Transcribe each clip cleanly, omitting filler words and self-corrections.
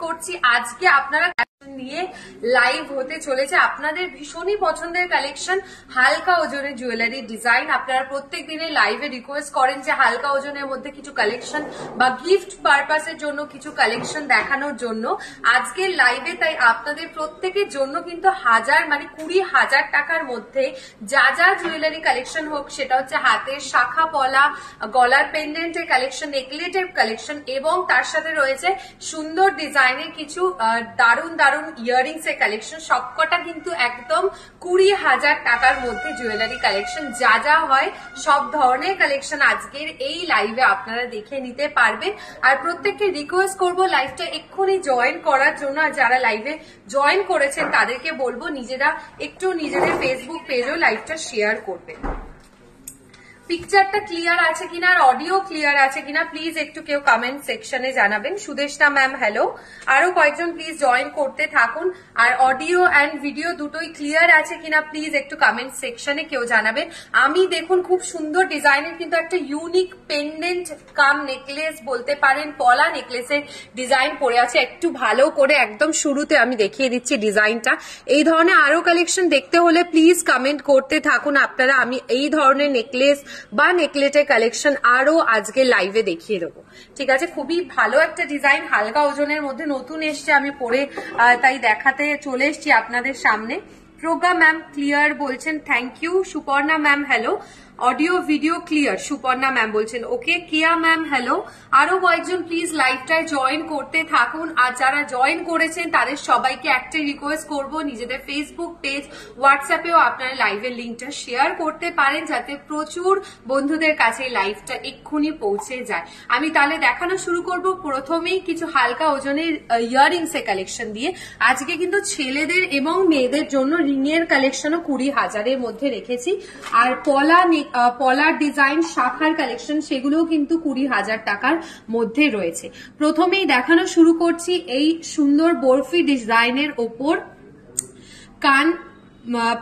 করছি আজকে আপনারা নিয়ে লাইভ হতে চলেছে আপনাদের ভীষণই পছন্দের কালেকশন হালকা ওজনের জুয়েলারি ডিজাইন। আপনারা প্রত্যেক দিনে লাইভে রিকোয়েস্ট করেন যে হালকা ওজনের মধ্যে কিছু কালেকশন বা গিফট পারপাসের জন্য কিছু কালেকশন দেখানোর জন্য আজকের লাইভে। তাই আপনাদের প্রত্যেকের জন্য কিন্তু 20,000 টাকার মধ্যে যা যা জুয়েলারি কালেকশন হোক, সেটা হচ্ছে হাতের শাখা পলা, গলার পেন্ডেন্টের কালেকশন, নেকলেটের কালেকশন এবং তার সাথে রয়েছে সুন্দর ডিজাইনের কিছু দারুণ দারুণ ইয়াররিংস এর কালেকশন। সবকটা কিন্তু একদম 20,000 টাকার মধ্যে জুয়েলারি কালেকশন। যা যা হয় সব ধরনের কালেকশন আজকের এই লাইভে আপনারা দেখে নিতে পারবেন। আর প্রত্যেককে রিকোয়েস্ট করবো লাইভটা এক্ষুনি জয়েন করার জন্য। আর যারা লাইভে জয়েন করেছেন তাদেরকে বলবো নিজেরা একটু নিজেদের ফেসবুক পেজেও লাইভটা শেয়ার করবেন। পিকচারটা ক্লিয়ার আছে কিনা আর অডিও ক্লিয়ার আছে কিনা প্লিজ একটু কেউ কমেন্ট সেকশনে জানাবেন। সুদেষ্টা ম্যাম হ্যালো, আরো কয়েকজন প্লিজ জয়েন করতে থাকুন। আর অডিও অ্যান্ড ভিডিও দুটোই ক্লিয়ার আছে কিনা প্লিজ একটু কমেন্ট সেকশনে কেউ জানাবেন। আমি দেখুন খুব সুন্দর ডিজাইনের কিন্তু একটা ইউনিক পেন্ডেন্ট কাম নেকলেস বলতে পারেন, পলা নেকলেসের ডিজাইন পড়ে আছে। একটু ভালো করে একদম শুরুতে আমি দেখিয়ে দিচ্ছি ডিজাইনটা। এই ধরনের আরো কালেকশন দেখতে হলে প্লিজ কমেন্ট করতে থাকুন আপনারা। আমি এই ধরনের নেকলেস বা নেকলেটের কালেকশন আরো আজকে লাইভে দেখিয়ে দেবো। ঠিক আছে, খুবই ভালো একটা ডিজাইন হালকা ওজনের মধ্যে নতুন এসছে, আমি পরে তাই দেখাতে চলে এসছি আপনাদের সামনে। প্রজ্ঞা ম্যাম ক্লিয়ার বলছেন, thank you. Suparna ma'am hello, audio video clear Suparna ma'am বলছেন ওকে। কিয়া ম্যাম হ্যালো, আরো কয়েকজন প্লিজ লাইভটায় জয়েন করতে থাকুন। আর যারা জয়েন করেছেন তাদের সবাইকে একটাই রিকোয়েস্ট করব, নিজেদের ফেসবুক পেজ হোয়াটসঅ্যাপেও আপনারা লাইভের লিঙ্কটা শেয়ার করতে পারেন যাতে প্রচুর বন্ধুদের কাছে লাইভটা এক্ষুনি পৌঁছে যায়। আমি তাহলে দেখানো শুরু করব প্রথমেই কিছু হালকা ওজনের ইয়াররিংস এর কালেকশন দিয়ে। আজকে কিন্তু ছেলেদের এবং মেয়েদের জন্য রিং এর কালেকশনও 20,000-এর মধ্যে রেখেছি। আর পলার ডিজাইন শাখার কালেকশন সেগুলোও কিন্তু 20,000 টাকার মধ্যে রয়েছে। প্রথমেই দেখানো শুরু করছি এই সুন্দর বরফি ডিজাইনের ওপর কান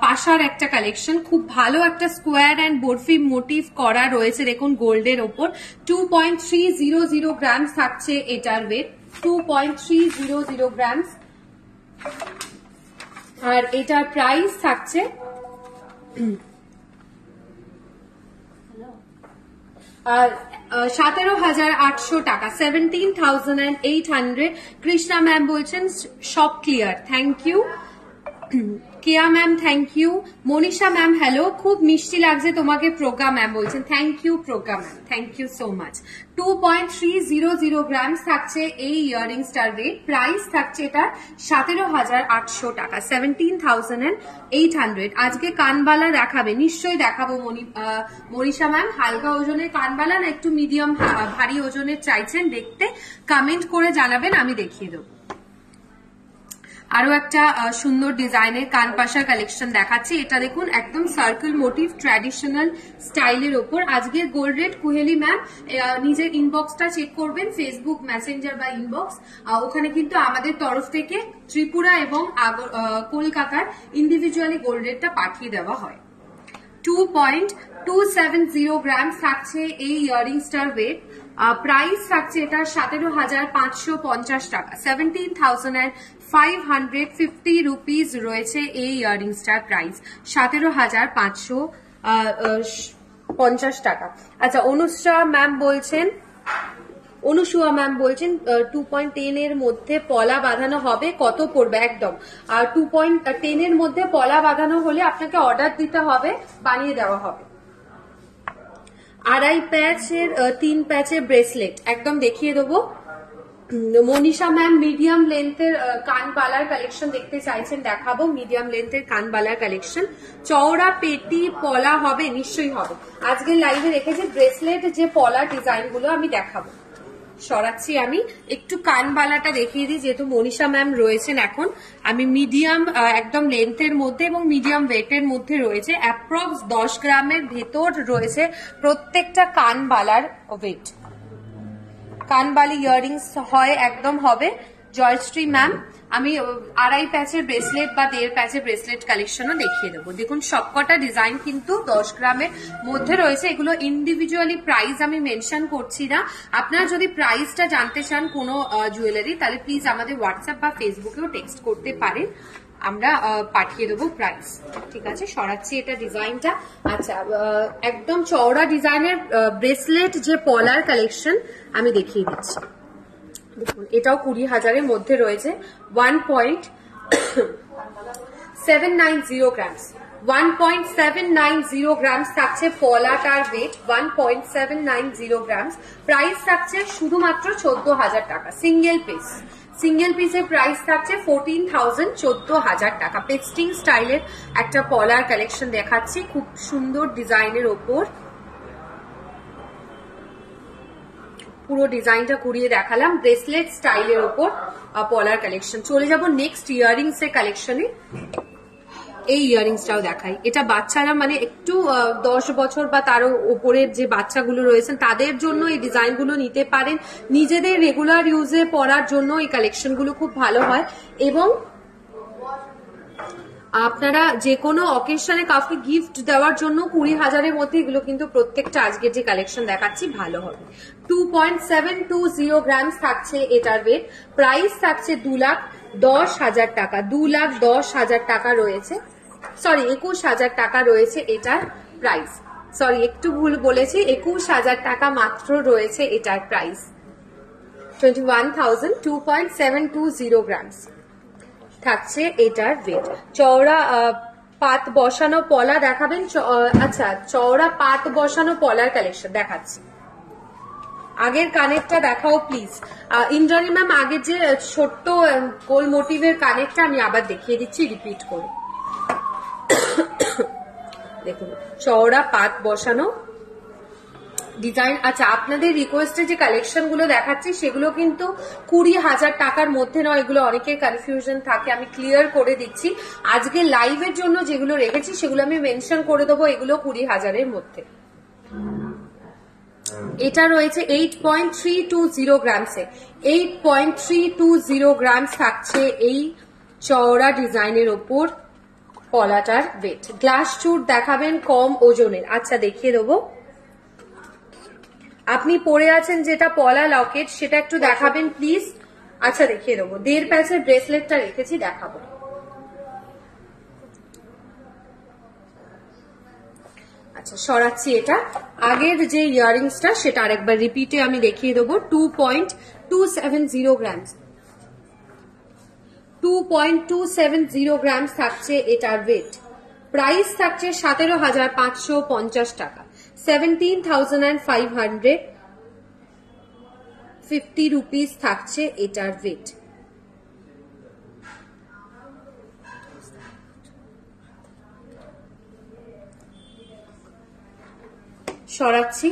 পাশার একটা কালেকশন। খুব ভালো একটা স্কোয়ার অ্যান্ড বরফি মোটিভ করা রয়েছে দেখুন গোল্ডের ওপর। 2.300 গ্রামস থাকছে এটার ওয়েট, 2.300 গ্রামস। আর এটার প্রাইস থাকছে 17,800 টাকা, 17,800। কৃষ্ণা ম্যাম বলছেন সব clear, thank you. Keya ma'am thank you. Manisha ma'am hello, খুব মিষ্টি লাগছে তোমাকে প্রজ্ঞা ম্যাম বলছেন, thank you Pragya ma'am, thank you so much. 2.300 grams থাকছে এই ইয়াররিংসটার ওয়েট। প্রাইস থাকছে এটা 17,800 টাকা, 17,800। আজকে কানবালা দেখাবে, নিশ্চয়ই দেখাবো মনীষা ম্যাম। হালকা ওজনের কানবালা না একটু মিডিয়াম ভারী ওজনের চাইছেন দেখতে, কমেন্ট করে জানাবেন, আমি দেখিয়ে দেবো। আরো একটা সুন্দর ডিজাইনের কানপাশা কালেকশন দেখাচ্ছি। এটা দেখুন একদম সার্কেল মোটিভ ট্র্যাডিশনাল স্টাইলের ওপর। আজকের গোল্ড রেট কুহেলি ম্যাম নিজের ইনবক্সটা চেক করবেন, ফেসবুক মেসেঞ্জার বা ইনবক্স। ওখানে কিন্তু আমাদের তরফ থেকে ত্রিপুরা এবং কলকাতার ইন্ডিভিজুয়ালি গোল্ড রেটটা পাঠিয়ে দেওয়া হয়। 2.270 গ্রামস থাকছে এই ইয়াররিংসটার ওয়েট। প্রাইস থাকছে এটা 17,550 টাকা, 17,550 রুপিস রয়েছে এই ইয়াররিংসটার প্রাইস, 17,550 টাকা। আচ্ছা, অনুসুয়া ম্যাম বলছেন 2.10 এর মধ্যে পলা বাঁধানো হবে, কত পড়বে? একদম 2.10 এর মধ্যে পলা বাঁধানো হলে আপনাকে অর্ডার দিতে হবে, বানিয়ে দেওয়া হবে। 2.5 প্যাচের 3 প্যাচের ব্রেসলেট একদম দেখিয়ে দেবো। মনীষা ম্যাম মিডিয়াম লেন্থের কানবালার কালেকশন দেখতে চাইছেন, দেখাবো মিডিয়াম লেন্থের কানবালার কালেকশন। চওড়া পেটি পলা হবে, নিশ্চয়ই হবে। আজকে লাইভে রেখেছি ব্রেসলেট যে পলা ডিজাইন গুলো আমি দেখাবো। সরাচ্ছি আমি একটু কানবালাটা দেখিয়ে দিই, যেহেতু মনীষা ম্যাম রয়েছেন এখন। আমি মিডিয়াম একদম লেন্থের মধ্যে এবং মিডিয়াম ওয়েটের মধ্যে রয়েছে, অ্যাপ্রক্স 10 গ্রামের ভেতর রয়েছে প্রত্যেকটা কানবালার ওয়েট। কানবালি ইয়াররিংস হয় একদম হবে জয়শ্রী ম্যাম, আমি 2.5 প্যাচের ব্রেসলেট বা 1.5 প্যাচের ব্রেসলেট কালেকশনও দেখিয়ে দেবো। দেখুন সবকটা ডিজাইন কিন্তু 10 গ্রামের মধ্যে রয়েছে। এগুলো ইন্ডিভিজুয়ালি প্রাইস আমি মেনশন করছি না। আপনারা যদি প্রাইসটা জানতে চান কোনো জুয়েলারি, তাহলে প্লিজ আমাদের হোয়াটসঅ্যাপ বা ফেসবুকেও টেক্সট করতে পারেন, আমরা পাঠিয়ে দেবো প্রাইস। ঠিক আছে, সরাচ্ছি এটা ডিজাইনটা। আচ্ছা, একদম চওড়া ডিজাইনের ব্রেসলেট যে পলার কালেকশন আমি দেখিয়ে দিচ্ছি। দেখুন এটাও 20,000-এর মধ্যে রয়েছে। 1.790 গ্রামস, 1.790 গ্রামস থাকছে পলাটার ওয়েট, 1.790 গ্রামস। প্রাইস থাকছে শুধুমাত্র 14,000 টাকা সিঙ্গেল পিস। সিঙ্গেল পিসের প্রাইস থাকছে 14,000, 14,000 টাকা। পেস্টিং স্টাইলের একটা পলার কালেকশন দেখাচ্ছি, খুব সুন্দর ডিজাইনের ওপর। পুরো ডিজাইনটা ঘুরিয়ে দেখালাম, ব্রেসলেট স্টাইলের ওপর পলার কালেকশন। চলে যাব নেক্সট ইয়ারিংস এর কালেকশনে। এই ইয়ারিংসটাও দেখাই। এটা বাচ্চারা মানে একটু 10 বছর বা তারও উপরের যে বাচ্চাগুলো রয়েছেন তাদের জন্য এই ডিজাইনগুলো নিতে পারেন। নিজেদের রেগুলার ইউজে পরার জন্য এই কালেকশনগুলো খুব ভালো হয়, এবং আপনারা যে কোনো অকেশনে কাউকে গিফট দেওয়ার জন্য 20,000-এর মধ্যে এগুলো কিন্তু প্রত্যেকটা আজকের যে কালেকশন দেখাচ্ছি ভালো হবে। 2.720 গ্রামস থাকছে এটার ওয়েট। প্রাইস থাকছে 2,10,000 টাকা, 2,10,000 টাকা রয়েছে, সরি 21,000 টাকা রয়েছে এটার প্রাইস। সরি একটু ভুল বলেছি, 21,000 টাকা মাত্র রয়েছে এটার প্রাইস। 21,000, 2.720 গ্রামস থাকছে এটার ওয়েট। চওড়া পাত বসানো পলা দেখাবেন? আচ্ছা, চওড়া পাত বসানো পলার কালেকশন দেখাচ্ছি। আগের কানেরটা দেখাও প্লিজ। ইন্দ্রাণী ম্যাম, আগের যে ছোট্ট গোল মোটিভের কানেরটা আমি আবার দেখিয়ে দিচ্ছি রিপিট করে। দেখুন চওড়া পাত বসানো ডিজাইন। আচ্ছা, আপনাদের রিকোয়েস্টে যে কালেকশন গুলো দেখাচ্ছি সেগুলো কিন্তু 20,000 টাকার মধ্যে নয়। এগুলো অনেকের কনফিউশন থাকে, আমি ক্লিয়ার করে দিচ্ছি। আজকে লাইভের জন্য যেগুলো রেখেছি সেগুলো আমি মেনশন করে দেবো, এগুলো 20,000-এর মধ্যে। এটা রয়েছে 8.320 গ্রামসে, 8.320 গ্রামস থাকছে এই চওড়া ডিজাইনের ওপর পলাটার ওয়েট। গ্লাস চুট দেখাবেন কম ওজনের? আচ্ছা দেখিয়ে দেবো। আপনি পরে আছেন যেটা পলা লকেট, সেটা একটু দেখাবেন প্লিজ। আচ্ছা দেখিয়ে দেবো। 1.5 প্যাচের ব্রেসলেটটা রেখেছি, দেখাবো। আচ্ছা সরাচ্ছি এটা। আগের যে ইয়ারিংসটা সেটা আরেকবার রিপিটে আমি দেখিয়ে দেবো। 2.270 গ্রামস, 2.270 গ্রামস থাকছে এটার ওয়েট। প্রাইস থাকছে 17,550 টাকা, 17,550 রুপিস থাকছে এটার ওয়েট। সরাচ্ছি,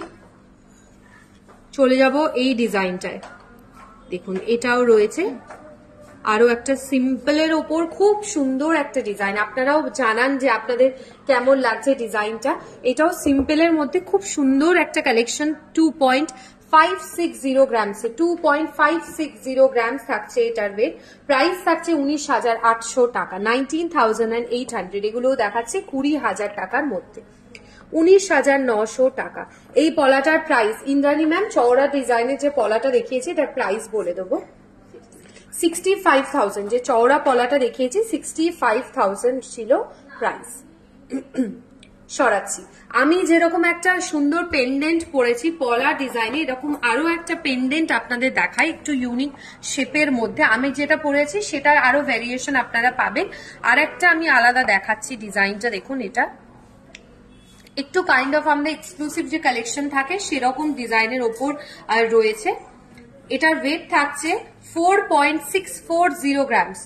চলে যাব এই ডিজাইনটায়। দেখুন এটাও রয়েছে আরো একটা সিম্পলের ওপর, খুব সুন্দর একটা ডিজাইন। আপনারাও জানান যে আপনাদের কেমন লাগছে ডিজাইনটা। এটাও সিম্পলের মধ্যে খুব সুন্দর একটা কালেকশন। 2.560 গ্রামসে, 2.560 গ্রামস থাকছে এটার ওয়েট। প্রাইস থাকছে 19,800 টাকা, 19,800। এগুলোও দেখাচ্ছে 20,000 টাকার মধ্যে, 19,900 টাকা এই পলাটার প্রাইস। ইন্দ্রাণী ম্যাম, চওড়া ডিজাইনের যে পলাটা দেখিয়েছি তার প্রাইস বলে দেবো। 65,000, যে চওড়া পলাটা দেখিয়েছি 65,000 ছিল প্রাইস। সরাচ্ছি। আমি যেরকম একটা সুন্দর পেন্ডেন্ট পরেছি পলা ডিজাইনে, এরকম আরো একটা পেন্ডেন্ট আপনাদের দেখাই একটু ইউনিক শেপের মধ্যে। আমি যেটা পরেছি সেটার আরো ভ্যারিয়েশন আপনারা পাবেন। আর একটা আমি আলাদা দেখাচ্ছি ডিজাইনটা। দেখুন এটা একটু কাইন্ড অফ আমাদের এক্সক্লুসিভ যে কালেকশন থাকে সেরকম ডিজাইনের ওপর রয়েছে। এটার ওয়েট থাকছে 4.640 গ্রামস,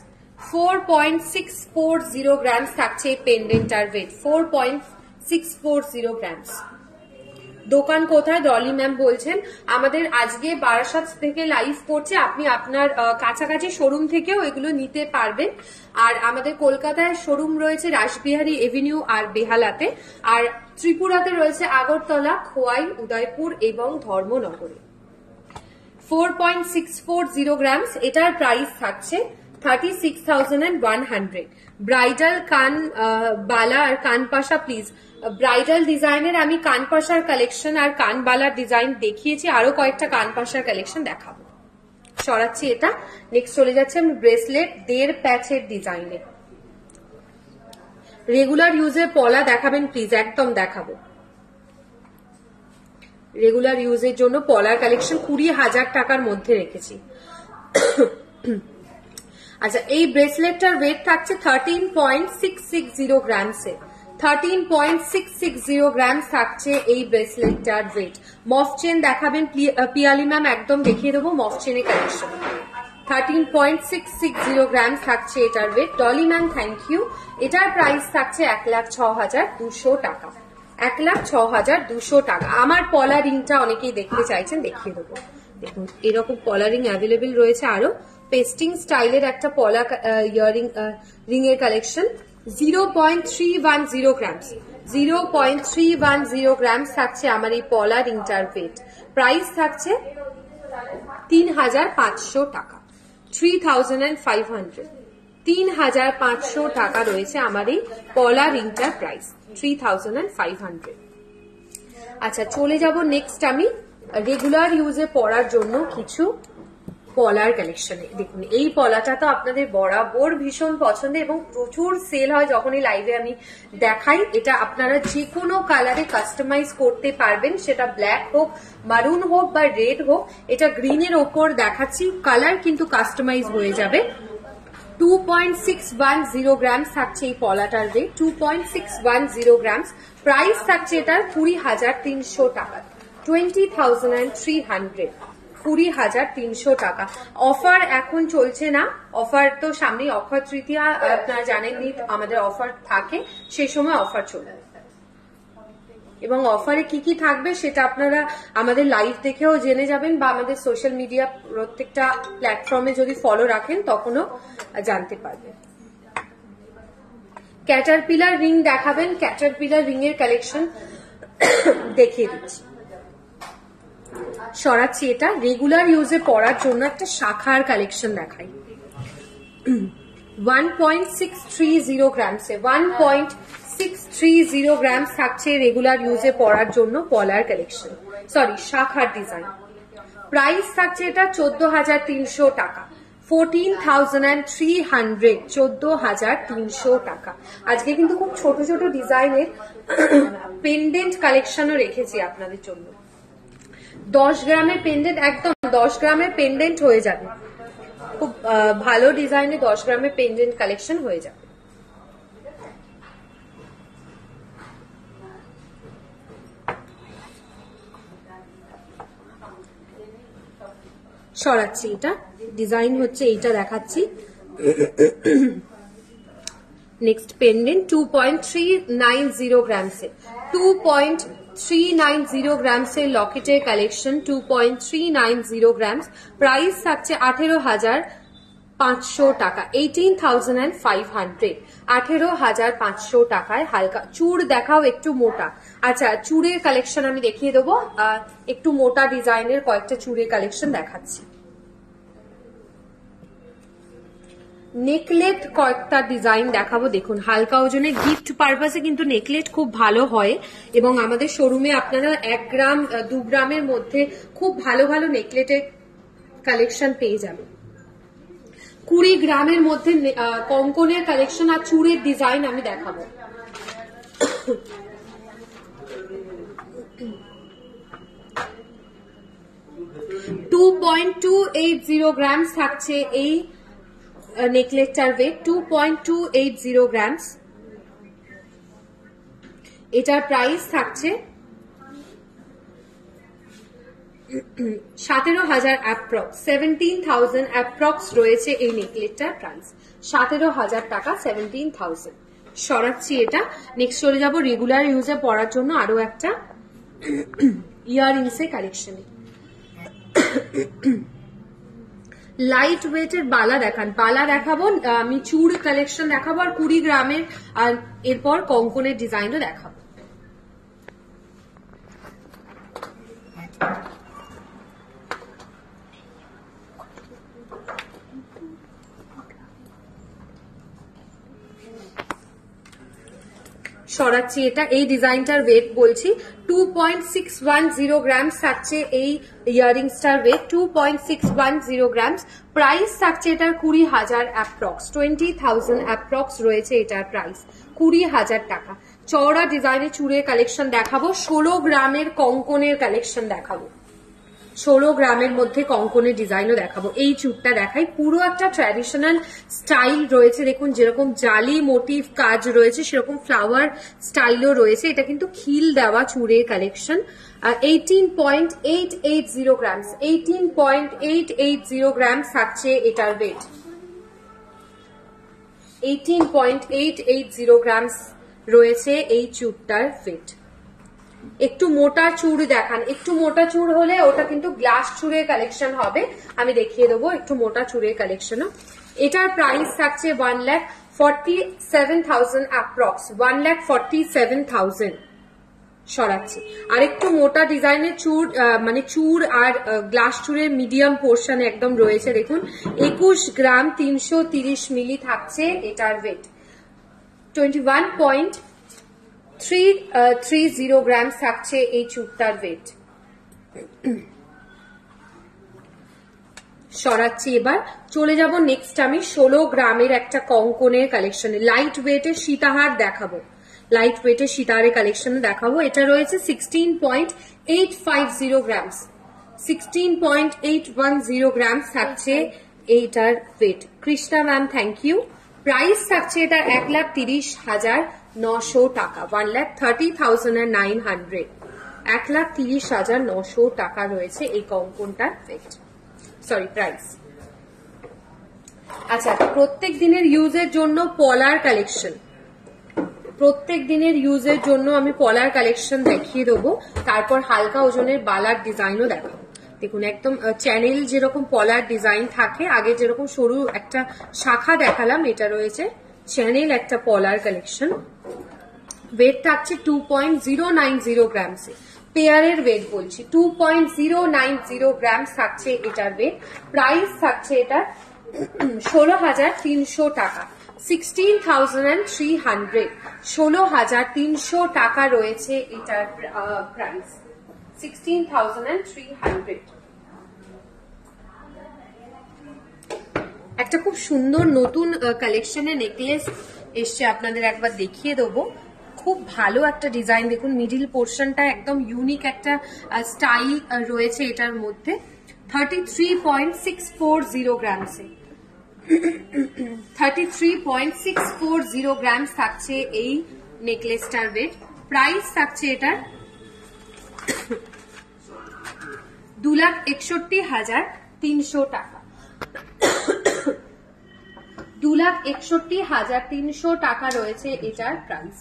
4.640 গ্রামস থাকছে এই পেন্ডেন্টার ওয়েট, 4.640 গ্রামস। দোকান কোথায়? ডলি ম্যাম বলছেন আমাদের আজকে বারাসাত থেকে লাইভ করছে, আপনি আপনার কাছাকাছি শোরুম থেকেও এগুলো নিতে পারবেন। আর আমাদের কলকাতায় শোরুম রয়েছে রাসবিহারী এভিনিউ আর বেহালাতে, আর ত্রিপুরাতে রয়েছে আগরতলা, খোয়াই, উদয়পুর এবং ধর্মনগরে। 4.640 গ্রামস, এটার প্রাইস থাকছে 36,100। ব্রাইডাল কান বালা আর কানপাশা, প্লিজ ব্রাইডাল ডিজাইনের আমি কানপাশার কালেকশন আর কানবালার ডিজাইন দেখিয়েছি, আরো কয়েকটা কানপাশার কালেকশন দেখাবো। সরাচ্ছি এটা। নেক্সট চলে যাচ্ছে আমি ব্রেসলেট 1.5 প্যাচের ডিজাইনে। রেগুলার ইউজে পলা দেখাবেন প্লিজ, একদম দেখাবো। রেগুলার ইউজের জন্য পলার কালেকশন 20,000 টাকার মধ্যে রেখেছি। আচ্ছা, এই ব্রেসলেটটার ওয়েট থাকছে 13.660 গ্রামসে। 13.660 গ্রামস থাকছে এই ব্রেসলেটটার ওয়েট। মফ চেন দেখাবেন পিয়ালি ম্যাম, একদম দেখিয়ে দেবো মফ চেনের কালেকশন। 13.660 গ্রামস থাকছে এটার weight. Dolly ma'am thank you. এটার প্রাইস থাকছে 1,06,200 টাকা। 1,06,200 টাকা। আমার পলা রিংটা অনেকেই দেখতে চাইছেন, দেখিয়ে দেবো। দেখুন এরকম পলা রিং অ্যাভেলেবেল রয়েছে। আরো পেস্টিং স্টাইলের একটা পলা ইয়ারিং রিং এর কালেকশন 0.310 গ্রামস। 0.310 গ্রামস থাকছে আমার এই পলা রিংটার ওয়েট। প্রাইস থাকছে 3,500 টাকা। 3,500। 3,500 টাকা রয়েছে আমার এই পলা রিংটার প্রাইস, 3,500। আচ্ছা, চলে যাব নেক্সট আমি রেগুলার ইউজে পরার জন্য কিছু পলার কালেকশনে। দেখুন এই পলাটা তো আপনাদের বরাবর ভীষণ পছন্দ এবং প্রচুর সেল হয় যখনই লাইভে আমি দেখাই। এটা আপনারা যে কোনো কালারে কাস্টমাইজ করতে পারবেন, সেটা ব্ল্যাক হোক, মারুন হোক বা রেড হোক। এটা গ্রিনের ওপর দেখাচ্ছি, কালার কিন্তু কাস্টমাইজ হয়ে যাবে। 2.610 গ্রামস থাকছে এই পলাটার ওয়েট। 2.610 গ্রামস। প্রাইস থাকছে এটার 20,300 টাকা। 20,300। 20,300 টাকা। অফার এখন চলছে না, অফার তো সামনেই অক্ষয় তৃতীয়া, আপনারা জানেননি আমাদের অফার থাকে, সেই সময় অফার চলবে। এবং অফারে কি কি থাকবে সেটা আপনারা আমাদের লাইভ দেখেও জেনে যাবেন, বা আমাদের সোশ্যাল মিডিয়া প্রত্যেকটা প্ল্যাটফর্মে যদি ফলো রাখেন তখনও জানতে পারবেন। ক্যাটারপিলার রিং দেখাবেন, ক্যাটারপিলার রিং এর কালেকশন দেখিয়ে দিচ্ছি। সরাচ্ছি এটা। রেগুলার ইউজে পরার জন্য একটা শাখার কালেকশন দেখাই। 1.630 গ্রামসে। 1.630 গ্রামস থাকছে রেগুলার ইউজে পরার জন্য পলার কালেকশন, সরি শাখার ডিজাইন। প্রাইস থাকছে এটা 14,300 টাকা। 14,300। 14,300 টাকা। আজকে কিন্তু খুব ছোট ছোট ডিজাইনের পেন্ডেন্ট কালেকশনও রেখেছি আপনাদের জন্য। 10 গ্রামের পেন্ডেন্ট, একদম 10 গ্রামের পেন্ডেন্ট হয়ে যাবে। খুব ভালো ডিজাইনে 10 গ্রামের পেন্ডেন্ট কালেকশন হয়ে যাবে। সরাচ্ছি এটা। ডিজাইন হচ্ছে এইটা দেখাচ্ছি। নেক্সট পেন্ডেন্ট 2.390 গ্রামসে। 2.390 গ্রামসের লকেটের কালেকশন। 2.390 গ্রামস। প্রাইস থাকছে 18,500 টাকা। 18,500। 18,500 টাকায় হালকা চূড় দেখাও, একটু মোটা। আচ্ছা, চূড়ের কালেকশন আমি দেখিয়ে দেবো। একটু মোটা ডিজাইনের কয়েকটা চূড়ের কালেকশন দেখাচ্ছি। নেকলেট কয়েকটা ডিজাইন দেখাবো। দেখুন হালকা ওজনে গিফট পারপাসে কিন্তু নেকলেট খুব ভালো হয়, এবং আমাদের শোরুমে আপনারা 1 গ্রাম 2 গ্রামের মধ্যে খুব ভালো ভালো নেকলেটের কালেকশন পেয়ে যাবেন। 20 গ্রামের মধ্যে কঙ্কনের কালেকশন আর চূড়ের ডিজাইন আমি দেখাবো। $2.280 গ্রামস থাকছে এই নেকলেটটার ওয়েট। 2.280 গ্রামস। এটার প্রাইস থাকছে 17,000 অ্যাপ্রক্স। 17,000 অ্যাপ্রক্স রয়েছে এই নেকলেটটার প্রাইস। 17,000 টাকা। 17,000। সরাচ্ছি এটা। নেক্সট চলে যাব রেগুলার ইউজে পরার জন্য আরো একটা ইয়াররিংস এর কালেকশনে। লাইট ওয়েটের বালা দেখান। বালা দেখাবো, আমি চূড় কালেকশন দেখাবো, আর 20 গ্রামের, আর এরপর কঙ্কনের ডিজাইনও দেখাবো। সরাচ্ছি এটা, এই ডিজাইনটার ওয়েট বলছি 2.610 গ্রামস থাকছে এই ইয়ারিংসটার ওয়েট, 2.610 গ্রামস। প্রাইস থাকছে এটার 20,000 অ্যাপ্রক্স, 20,000 অ্যাপ্রক্স রয়েছে এটার প্রাইস, 20,000 টাকা। চওড়া ডিজাইনের চুড়ের কালেকশন দেখাবো, 16 গ্রামের কঙ্কনের কালেকশন দেখাবো, 16 গ্রামের মধ্যে কঙ্কনের ডিজাইনও দেখাবো। এই চুড়টা দেখাই, পুরো একটা ট্র্যাডিশনাল স্টাইল রয়েছে, দেখুন যেরকম জালি মোটিভ কাজ রয়েছে সেরকম ফ্লাওয়ার স্টাইলও রয়েছে। এটা কিন্তু খিল দেওয়া চুড়ের কালেকশন। 18.880 গ্রামস, 18.880 গ্রামস থাকছে এটার ওয়েট, 18.880 গ্রামস রয়েছে এই চুড়টার ওয়েট। একটু মোটা চূড় দেখান, একটু মোটা চূড় হলে ওটা কিন্তু গ্লাস চূড়ের কালেকশন হবে, আমি দেখিয়ে দেবো একটু মোটা চূড়ের কালেকশনও। এটার প্রাইস থাকছে 1,47,000 অ্যাপ্রক্স, 1,47,000। সরাচ্ছি আর একটু মোটা ডিজাইনের চূড়, মানে চূড় আর গ্লাস চূড়ের মিডিয়াম পোর্শন একদম রয়েছে, দেখুন 21 গ্রাম 330 মিলি থাকছে এটার ওয়েট, 21.330 গ্রাম থাকছে এই চুড়টার ওয়েট। সরাচ্ছি, এবার চলে যাব নেক্সট আমি 16 গ্রামের একটা কঙ্কনের কালেকশনে, লাইট ওয়েটের সীতাহার দেখাবো, লাইট ওয়েটের সীতাহারের কালেকশন দেখাবো। এটা রয়েছে 16.850 গ্রামস, 16.810 গ্রামস থাকছে এইটার weight. Krishna ma'am thank you. Price থাকছে এটার 1,30,900 টাকা, 1,30,900, 1,30,900 টাকা রয়েছে এই কঙ্কনটার ওয়েট, সরি প্রাইস। আচ্ছা, প্রত্যেক দিনের ইউজের জন্য পলার কালেকশন, প্রত্যেক দিনের ইউজের জন্য আমি পলার কালেকশন দেখিয়ে দেবো, তারপর হালকা ওজনের বালার ডিজাইনও দেখাবো। দেখুন একদম চ্যানেল যেরকম পলার ডিজাইন থাকে, আগে যেরকম সরু একটা শাখা দেখালাম, এটা রয়েছে চ্যানেল একটা পলার কালেকশন। ওয়েট থাকছে 2.090 গ্রামসে, পেয়ারের ওয়েট বলছি 2.090 গ্রামস থাকছে এটার ওয়েট। প্রাইস থাকছে এটা 16,300 টাকা, 16,300, 16,300 টাকা রয়েছে এটার প্রাইস, 16,300। একটা খুব সুন্দর নতুন কালেকশনের নেকলেস এসছে, আপনাদের একবার দেখিয়ে দেবো, খুব ভালো একটা ডিজাইন, দেখুন মিডিল পোর্শনটা একদম ইউনিক একটা স্টাইল রয়েছে এটার মধ্যে, 33.640 গ্রামসে, 33.640 গ্রামস থাকছে এই নেকলেসটার ওয়েট। প্রাইস থাকছে এটার 2,61,300 টাকা, 2,61,300 টাকা রয়েছে এটার প্রাইস।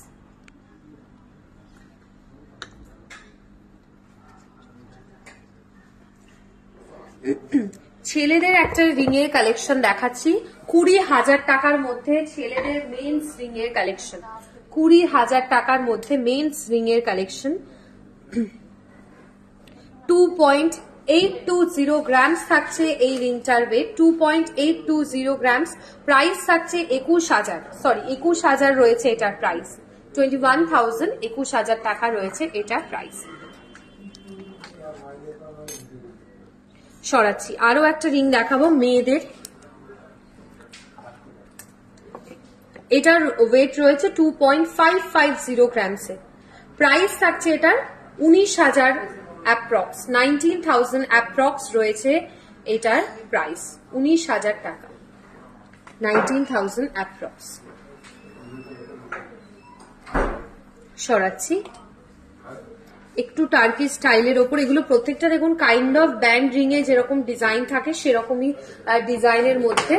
ছেলেদের একটা রিং এর কালেকশন দেখাচ্ছি, 20,000 টাকার মধ্যে ছেলেদের মেন্স রিং এর কালেকশন, 20,000 টাকার মধ্যে মেন্স রিং এর কালেকশন। 2.820 গ্রামস থাকছে এই রিংটার ওয়েট, 2.820 গ্রামস। প্রাইস থাকছে 21,000 রয়েছে এটার প্রাইস, 21,000, 21,000 টাকা রয়েছে এটার প্রাইস। সরাচ্ছি, আরো একটা রিং দেখাবো মেয়েদের, এটার ওয়েট রয়েছে 2.550 গ্রামসে। প্রাইস থাকছে এটার 19,000 অ্যাপ্রক্স, 19,000 অ্যাপ্রক্স রয়েছে এটার প্রাইস, 19,000 টাকা, 19,000 অ্যাপ্রক্স। সরাচ্ছি, একটু টার্কি স্টাইলের ওপর, এগুলো প্রত্যেকটা দেখুন কাইন্ড অফ ব্যান্ড রিং এ যেরকম ডিজাইন থাকে সেরকমই ডিজাইনের মধ্যে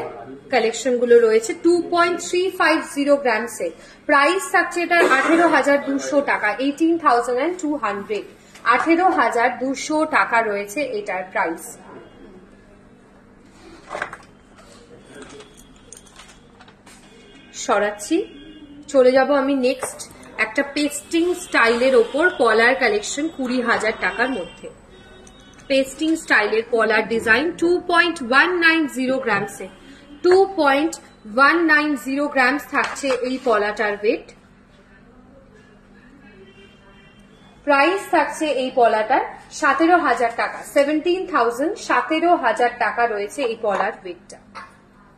কালেকশন গুলো রয়েছে। 2.350 গ্রামসে। প্রাইস থাকছে এটা 18,200 টাকা, 18,200, 18,200 টাকা রয়েছে এটার প্রাইস। সরাচ্ছি, চলে যাব আমি নেক্সট একটা পেস্টিং স্টাইলের ওপর পলার কালেকশন, 20,000 টাকার মধ্যে। পেস্টিং স্টাইলের পলার ডিজাইন, 2.190 গ্রামসে, 2.190 গ্রামস থাকছে এই পলাটার ওয়েট। প্রাইস থাকছে এই পলাটার 17,000 টাকা, 17,000, 17,000 টাকা রয়েছে এই পলার ওয়েটটা।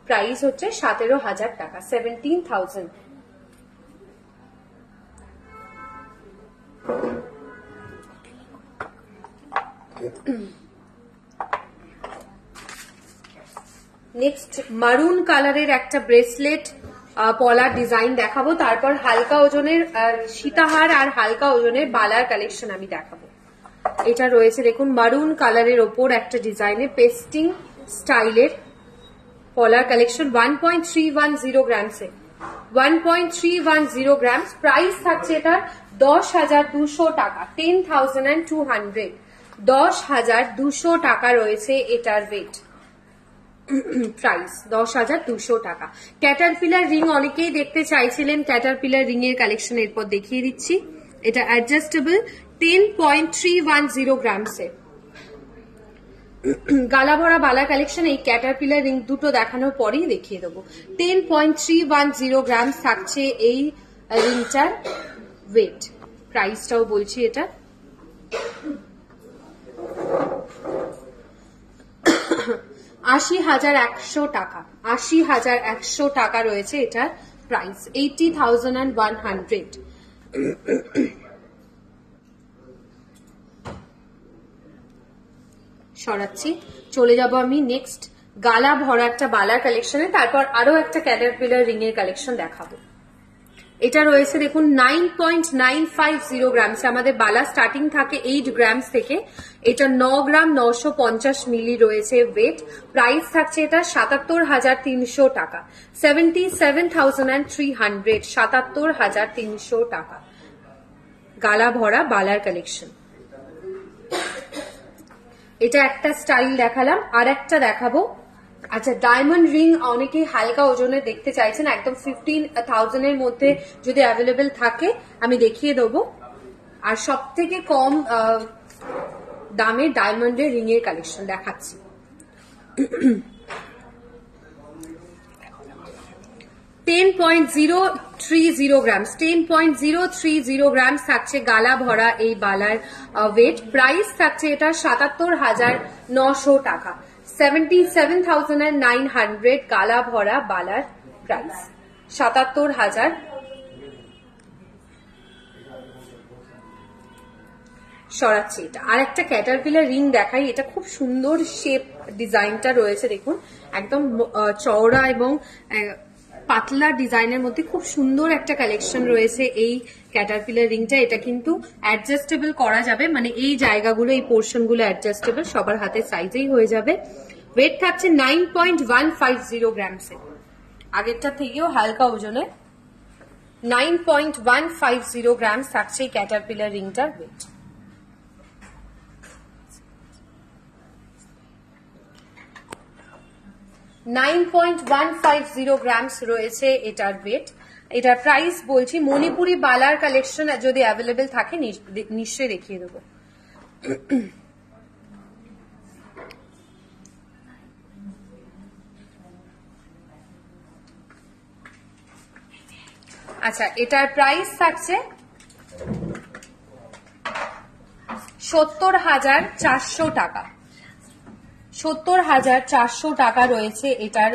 প্রাইস হচ্ছে 17,000 টাকা, 17,000। নেক্সট মারুন কালারের একটা ব্রেসলেট পলার ডিজাইন দেখাবো, তারপর হালকা ওজনের সীতাহার আর হালকা ওজনের বালার কালেকশন আমি দেখাবো। এটা রয়েছে দেখুন মারুন কালারের ওপর একটা ডিজাইনে পেস্টিং স্টাইলের পলার কালেকশন, 1.310 গ্রামসে, 1.310 গ্রামস। প্রাইস থাকছে এটার 10,200 টাকা, 10,200, 10,200 টাকা রয়েছে এটার ওয়েট। প্রাইস 10,200 টাকা। ক্যাটারপিলার রিং অনেকেই দেখতে চাইছিলেন, ক্যাটারপিলার রিং এর কালেকশন এরপর দেখিয়ে দিচ্ছি। এটা অ্যাডজাস্টেবল, 10.310 গ্রামসে। গালা ভরা বালা কালেকশন, এই ক্যাটারপিলার রিং দুটো দেখানোর পরেই দেখিয়ে দেবো। 10.310 গ্রাম থাকছে এই রিংটার ওয়েট। প্রাইসটাও বলছি এটা 80,100 টাকা, 80,100 টাকা রয়েছে এটার প্রাইস, 80,100। সরাচ্ছি, চলে যাব আমি নেক্সট গালা ভরা একটা বালার কালেকশনে, তারপর আরো একটা ক্যাটারপিলার রিং এর কালেকশন দেখাবো। এটা রয়েছে দেখুন 9.950 গ্রামস। আমাদের বালা স্টার্টিং থাকে 8 গ্রামস থেকে, এটা 9 গ্রাম 950 মিলি রয়েছে ওয়েট। প্রাইস থাকছে এটা 77,300 টাকা, 77,300, 77,300 টাকা। গালা ভরা বালার কালেকশন। এটা একটা স্টাইল দেখালাম, আর একটা দেখাবো। আচ্ছা, ডায়মন্ড রিং অনেকেই হালকা ওজনে দেখতে চাইছেন, একদম 15,000 এর মধ্যে যদি অ্যাভেলেবেল থাকে আমি দেখিয়ে দেবো। আর সব থেকে কম দামে ডায়মন্ডের রিং এর কালেকশন দেখাচ্ছি। 10.030 গ্রামস, 10.030 গ্রামস থাকছে গালা ভরা এই বালার ওয়েট। প্রাইস থাকছে এটা 77,900 টাকা, 77,900। গালা ভরা বালার প্রাইস 77,000। সরাচ্ছি এটা। আর একটা ক্যাটারপিলার রিং দেখাই, এটা খুব সুন্দর শেপ ডিজাইনটা রয়েছে দেখুন, একদম চওড়া এবং পাতলা ডিজাইনের মধ্যে খুব সুন্দর একটা কালেকশন রয়েছে এই ক্যাটারপিলার রিংটা। এটা কিন্তু অ্যাডজাস্টেবল করা যাবে, মানে এই জায়গাগুলো, এই পোর্শন গুলো অ্যাডজাস্টেবল, সবার হাতের সাইজেই হয়ে যাবে। ওয়েট থাকছে 9.150 গ্রামসে, আগেরটা থেকেও হালকা ওজনে 9.150 গ্রামস থাকছে এই ক্যাটারপিলার রিংটার ওয়েট। $9.150 গ্রামস রয়েছে এটার ওয়েট। এটার প্রাইস বলছি। মণিপুরি বালার কালেকশন যদি অ্যাভেলেবেল থাকে নিশ্চয়ই দেখিয়ে দেবো। আচ্ছা, এটার প্রাইস থাকছে 70,400 টাকা, 70,400 টাকা রয়েছে এটার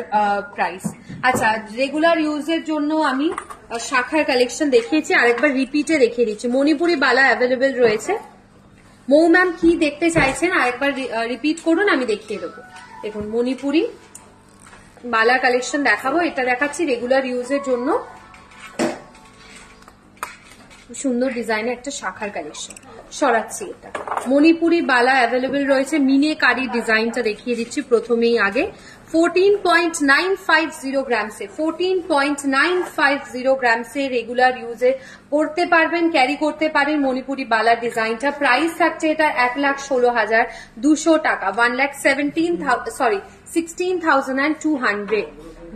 প্রাইস। আচ্ছা, রেগুলার ইউজের জন্য আমি শাখার কালেকশন দেখিয়েছি, আরেকবার রিপিটে দেখিয়ে দিচ্ছি। মণিপুরি বালা অ্যাভেলেবেল রয়েছে। মৌ ম্যাম কি দেখতে চাইছেন আরেকবার রিপিট করুন, আমি দেখিয়ে দেবো। দেখুন মণিপুরি বালা কালেকশন দেখাবো, এটা দেখাচ্ছি রেগুলার ইউজের জন্য। সুন্দর ডিজাইনের একটা শাখার কালেকশন। সরাচ্ছি এটা। মণিপুরি বালা অ্যাভেলেবেল রয়েছে। মিনে কারি ডিজাইনটা দেখিয়ে দিচ্ছি প্রথমেই আগে। 14.950 গ্রামসে, 14.950 গ্রামসে রেগুলার ইউজে পড়তে পারবেন, ক্যারি করতে পারেন মণিপুরি বালার ডিজাইনটা। প্রাইস থাকছে এটা 1,16,200 টাকা, 16,200,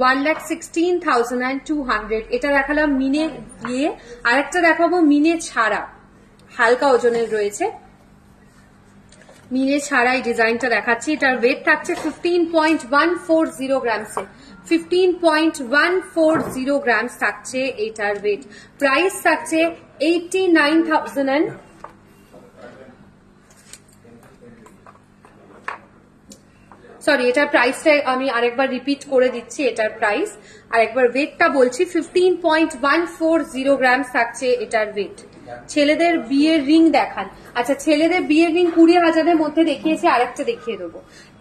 1,16,200। এটা দেখালাম মিনে দিয়ে, আরেকটা দেখাবো মিনে ছাড়া, হালকা ওজনের রয়েছে। মিনে ছাড়া এই ডিজাইনটা দেখাচ্ছি। এটার ওয়েট থাকছে 15.140 গ্রামসে, 15.140 গ্রামস থাকছে এটার ওয়েট। প্রাইস থাকছে 89,000 সরি এটার প্রাইসটা আমি আরেকবার রিপিট করে দিচ্ছি, এটার প্রাইস আরেকবার ওয়েটটা বলছি 15.140 গ্রাম থাকছে এটার ওয়েট। ছেলেদের বিয়ের রিং দেখান। আচ্ছা ছেলেদের বিয়ের রিং 20,000-এর মধ্যে দেখিয়েছি, আরেকটা দেখিয়ে দেবো।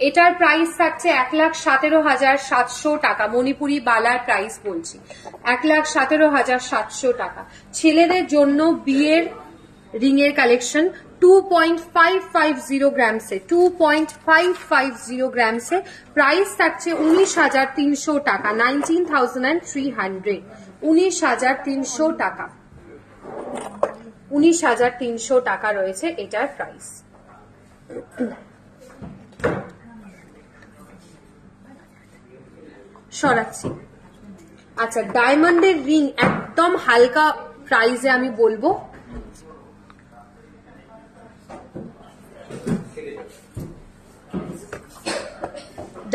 এটার প্রাইস থাকছে 1,17,700 টাকা। মণিপুরি বালার প্রাইস বলছি 1,17,700 টাকা। ছেলেদের জন্য বিয়ের রিং এর কালেকশন 2.550 গ্রামসে, 2.550 গ্রামসে প্রাইস থাকছে 19,300 টাকা, 19,300, 19,300 টাকা, 19,300 টাকা রয়েছে এটার প্রাইস। সরাচ্ছি। আচ্ছা ডায়মন্ডের রিং একদম হালকা প্রাইসে আমি বলবো,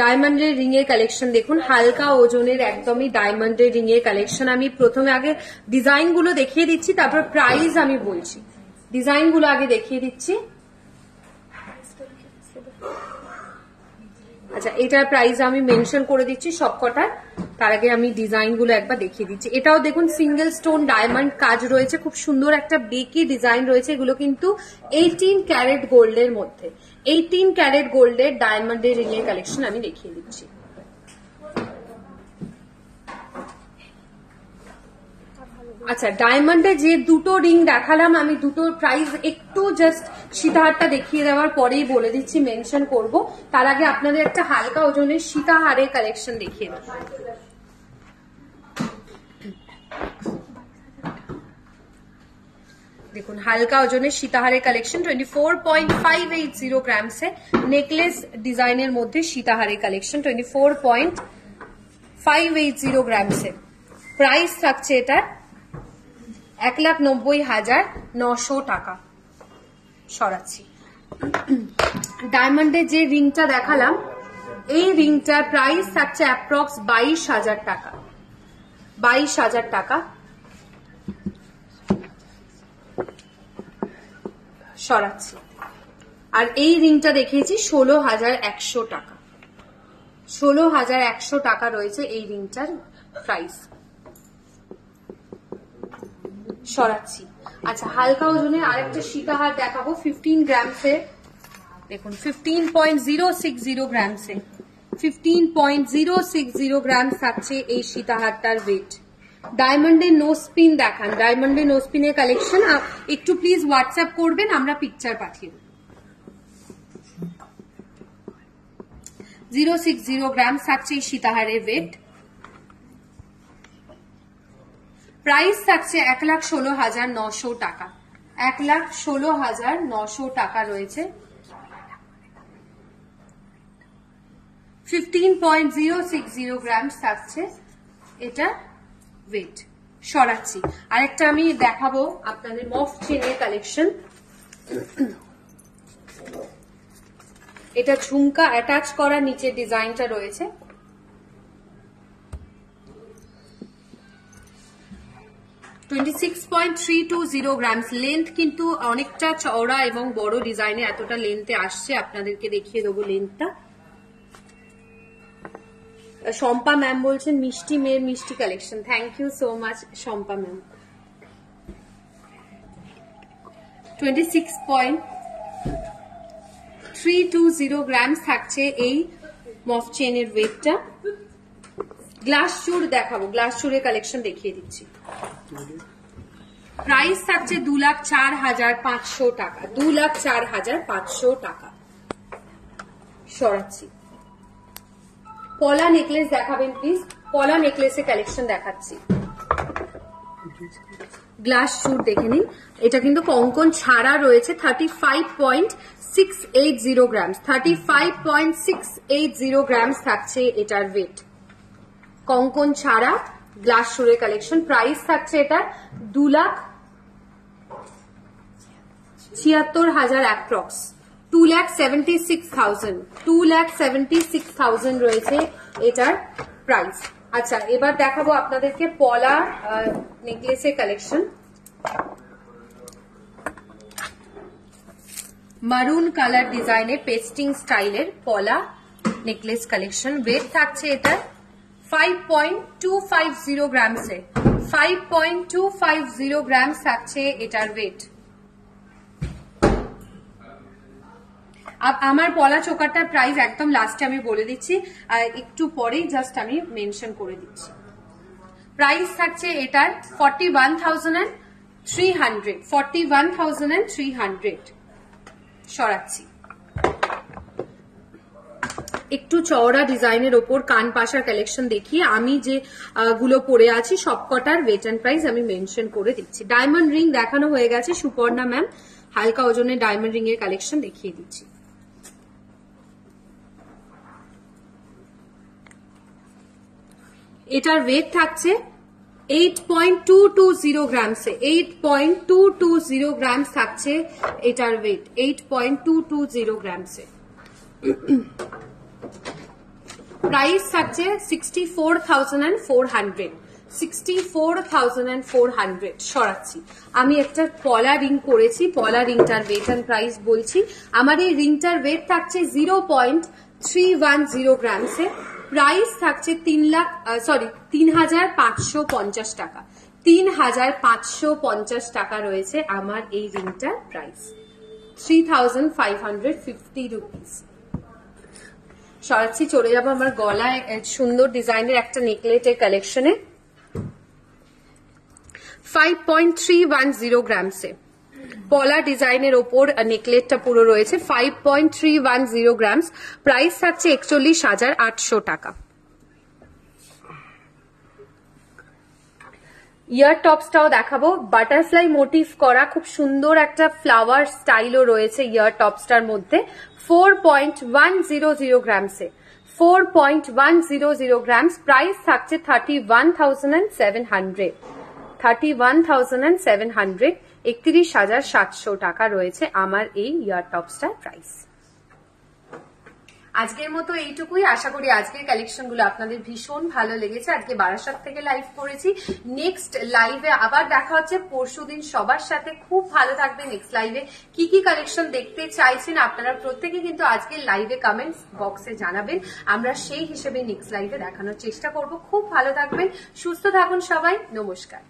ডায়মন্ডের রিং এর কালেকশন দেখুন, হালকা ওজনের একদমই ডায়মন্ডের রিং এর কালেকশন। আমি প্রথমে আগে ডিজাইন গুলো দেখিয়ে দিচ্ছি, তারপর প্রাইস আমি বলছি। ডিজাইন গুলো আগে দেখিয়ে দিচ্ছি। আচ্ছা এটার প্রাইস আমি মেনশন করে দিচ্ছি সবকটার, তার আগে আমি ডিজাইন গুলো একবার দেখিয়ে দিচ্ছি। এটাও দেখুন সিঙ্গেল স্টোন ডায়মন্ড কাজ রয়েছে, খুব সুন্দর একটা বেকি ডিজাইন রয়েছে। এগুলো কিন্তু 18 ক্যারেট গোল্ডের মধ্যে, 18 ক্যারেট গোল্ডের ডায়মন্ডের রিং এর কালেকশন আমি দেখিয়ে দিচ্ছি। আচ্ছা ডায়মন্ডের যে দুটো রিং দেখালাম আমি, দুটোর প্রাইস একটু জাস্ট সীতাহারটা দেখিয়ে দেওয়ার পরেই বলে দিচ্ছি, মেনশন করব। তার আগে আপনাদের একটা হালকা ওজনের সীতাহারের কালেকশন দেখিয়ে দেব। দেখুন হালকা ওজনের সীতাহারের কালেকশন 24.580 গ্রামসে, নেকলেস ডিজাইনের মধ্যে সীতাহারের কালেকশন 24.580 গ্রামসে। প্রাইস থাকছে এটা 1,90,900 টাকা। সরাচ্ছি। ডায়মন্ডের যে রিংটা দেখালাম, এই রিংটার প্রাইস থাকছে অ্যাপ্রক্স 22,000 টাকা, 22,000 টাকা। সরাচ্ছি। আর এই রিংটা দেখিয়েছি 16,100 টাকা, 16,100 টাকা রয়েছে এই রিংটার প্রাইস। সরাচ্ছি। আচ্ছা হালকা ওজনের আরেকটা সীতাহার দেখাবো 15 গ্রামসে, দেখুন 15.060 গ্রামসে, 15.060 গ্রাম থাকছে এই সীতাহারটার ওয়েট। ডায়মন্ডের নোস্পিন দেখান, ডায়মন্ডের নোস্পিনের কালেকশন একটু প্লিজ হোয়াটসঅ্যাপ করবেন, আমরা পিকচার পাঠিয়ে দেব। 060 গ্রাম থাকছে এই সীতাহারের ওয়েট। প্রাইস থাকছে 1,16,900 টাকা, 1,16,900 টাকা রয়েছে। 15.060 গ্রাম থাকছে এটা ওয়েট। সরাচ্ছি। আরেকটা আমি দেখাবো আপনাদের মফ চেনের কালেকশন। এটা ঝুমকা অ্যাটাচ করা নিচে ডিজাইনটা রয়েছে। $26.320 গ্রামস লেন্থ, কিন্তু অনেকটা চওড়া এবং বড় ডিজাইনে এতটা লেন্থে আসছে, আপনাদেরকে দেখিয়ে দেবো লেন্থটা। শম্পা ম্যাম বলছেন মিষ্টি মেয়ের মিষ্টি collection, thank you so much Shampa ma'am. 26.320 grams থাকছে এই মফ চেনের ওয়েটটা। গ্লাস চুর দেখাবো, গ্লাস চুরের কালেকশন দেখিয়ে দিচ্ছি। প্রাইস থাকছে 2,04,500 টাকা, 2,04,500 টাকা। সরাচ্ছি। পলা নেকলেস দেখাবেন প্লিজ, পলা নেকলেসের কালেকশন দেখাচ্ছি। গ্লাস চুর দেখে নিন, এটা কিন্তু কঙ্কন ছাড়া রয়েছে। 35.680 গ্রামস, 35.680 গ্রামস থাকছে এটার ওয়েট, কঙ্কন ছাড়া গ্লাস চুরের কালেকশন। প্রাইস থাকছে এটা 2,76,000 অ্যাপ্রক্স, 2,76,000, 2,76,000 রয়েছে এটার প্রাইস। আচ্ছা এবার দেখাবো আপনাদেরকে পলা নেকলেসের কালেকশন। মারুন কালার ডিজাইনের পেস্টিং স্টাইলের পলা নেকলেস কালেকশন। ওয়েট থাকছে এটা 5.250 গ্রামসে, 5.250 গ্রামস থাকছে এটার ওয়েট। আমার পলা চোকারটার প্রাইস একদম লাস্টে আমি বলে দিচ্ছি, একটু পরেই জাস্ট আমি মেনশন করে দিচ্ছি। প্রাইস থাকছে এটার 41,300, 41,300। সরাচ্ছি। একটু চওড়া ডিজাইনের ওপর কান পাশার কালেকশন দেখিয়ে আমি যে গুলো পরে আছি সবকটার ওয়েট এন্ড প্রাইস আমি মেনশন করে দিচ্ছি। ডায়মন্ড রিং দেখানো হয়ে গেছে সুপর্ণা ম্যাম, হালকা ওজনের ডায়মন্ড রিং এর কালেকশন দেখিয়ে দিচ্ছি। এটার ওয়েট থাকছে 8.220 গ্রামসে, 8.220 গ্রামস থাকছে এটার ওয়েট, 8.220 গ্রামসে। প্রাইস থাকছে 64,400, 64,400। সরাচ্ছি। আমি একটা পলা রিং করেছি, পলা রিংটার ওয়েট এন্ড প্রাইস বলছি। আমার এই রিংটার ওয়েট থাকছে 0.310 গ্রামসে। প্রাইস থাকছে 3,550 টাকা, 3,550 টাকা রয়েছে আমার এই রিংটার প্রাইস, 3,550 রুপিস। সরাচ্ছি। চলে যাবো আমার গলায় সুন্দর ডিজাইনের একটা নেকলেটের কালেকশনে, 5.310 গ্রামসে পলা ডিজাইনের ওপর নেকলেটটা পুরো রয়েছে, 5.310 গ্রামস। প্রাইস থাকছে 41,800 টাকা। ইয়ার টপসটাও দেখাবো, বাটারফ্লাই মোটিভ করা খুব সুন্দর একটা ফ্লাওয়ার স্টাইলও রয়েছে ইয়ার টপসটার মধ্যে, 4.100 গ্রামসে, 4.100 গ্রামস। প্রাইস থাকছে 31,700, 31,700, 31,700 টাকা রয়েছে আমার এই ইয়ার টপসটার প্রাইস। আজকের মতো এইটুকুই। আশা করি আজকের কালেকশন গুলো আপনাদের ভীষণ ভালো লেগেছে। আজকে বারাসাত থেকে লাইভ করেছি, নেক্সট লাইভে আবার দেখা হচ্ছে পরশুদিন সবার সাথে। খুব ভালো থাকবে। নেক্সট লাইভে কি কি কালেকশন দেখতে চাইছেন আপনারা প্রত্যেকে কিন্তু আজকের লাইভে কমেন্টস বক্সে জানাবেন, আমরা সেই হিসেবে নেক্সট লাইভে দেখানোর চেষ্টা করব। খুব ভালো থাকবেন, সুস্থ থাকুন সবাই, নমস্কার।